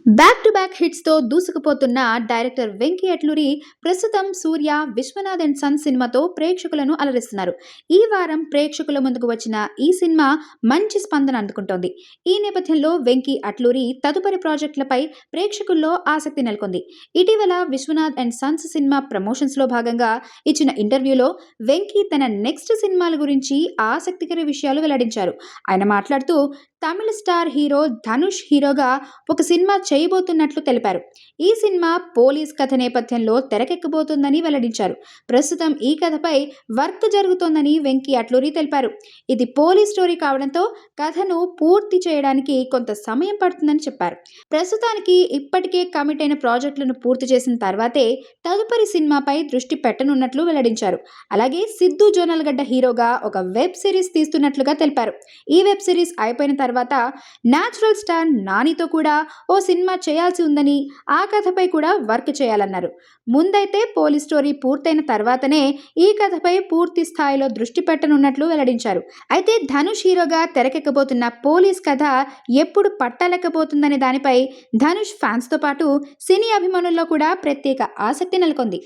Back to back hits తో దూసుకుపోతున్న director Venky Atluri ప్రస్తుతం సూర్య, Vishwanath and sun సినిమాతో ప్రేక్షకులను అలరిస్తున్నారు. ఈ వారం ప్రేక్షకుల ముందుకు వచ్చిన ఈ సినిమా మంచి స్పందన అందుకుంటోంది. ఈ నేపథ్యంలో వెంకీ అట్లూరి తదుపరి ప్రాజెక్టులపై ప్రేక్షకుల్లో ఆసక్తి నెలకొంది. ఇటీవల Vishwanath and sons cinema promotions లో భాగంగా ఇచ్చిన ఇంటర్వ్యూలో వెంకీ తన నెక్స్ట్ సినిమాల గురించి ఆసక్తికర విషయాలు వెల్లడించారు. ఆయన మాట్లాడుతూ తమిళ స్టార్ హీరో ధనుష్ హీరోగా ఒక సినిమా చేయబోతున్నట్లు తెలిపారు. ఈ సినిమా పోలీస్ కథ నేపథ్యంలో తెరకెక్కబోతుందని వెల్లడించారు. ప్రస్తుతం ఈ కథపై వర్క్ జరుగుతోందని వెంకీ అట్లూరి తెలిపారు. ఇది పోలీస్ స్టోరీ కావడంతో కథను పూర్తి చేయడానికి కొంత సమయం పడుతుందని చెప్పారు. ప్రస్తుతానికి ఇప్పటికే కమిట్ అయిన ప్రాజెక్టులను పూర్తి చేసిన తర్వాతే తదుపరి సినిమాపై దృష్టి పెట్టనున్నట్లు వెల్లడించారు. అలాగే సిద్ధు జోనల్గడ్డ హీరోగా ఒక వెబ్ సిరీస్ తీస్తున్నట్లుగా తెలిపారు. ఈ వెబ్ సిరీస్ అయిపోయిన తర్వాత న్యాచురల్ స్టార్ నానితో కూడా ఓ సినిమా చేయాల్సి ఉందని, ఆ కథపై కూడా వర్క్ చేయాలన్నారు. ముందైతే పోలీస్ స్టోరీ పూర్తయిన తర్వాతనే ఈ కథపై పూర్తి స్థాయిలో దృష్టి పెట్టనున్నట్లు వెల్లడించారు. అయితే ధనుష్ హీరోగా తెరకెక్కబోతున్న పోలీస్ కథ ఎప్పుడు పట్టాలెక్కబోతుందనే దానిపై ధనుష్ ఫ్యాన్స్ తో పాటు సినీ అభిమానుల్లో కూడా ప్రత్యేక ఆసక్తి నెలకొంది.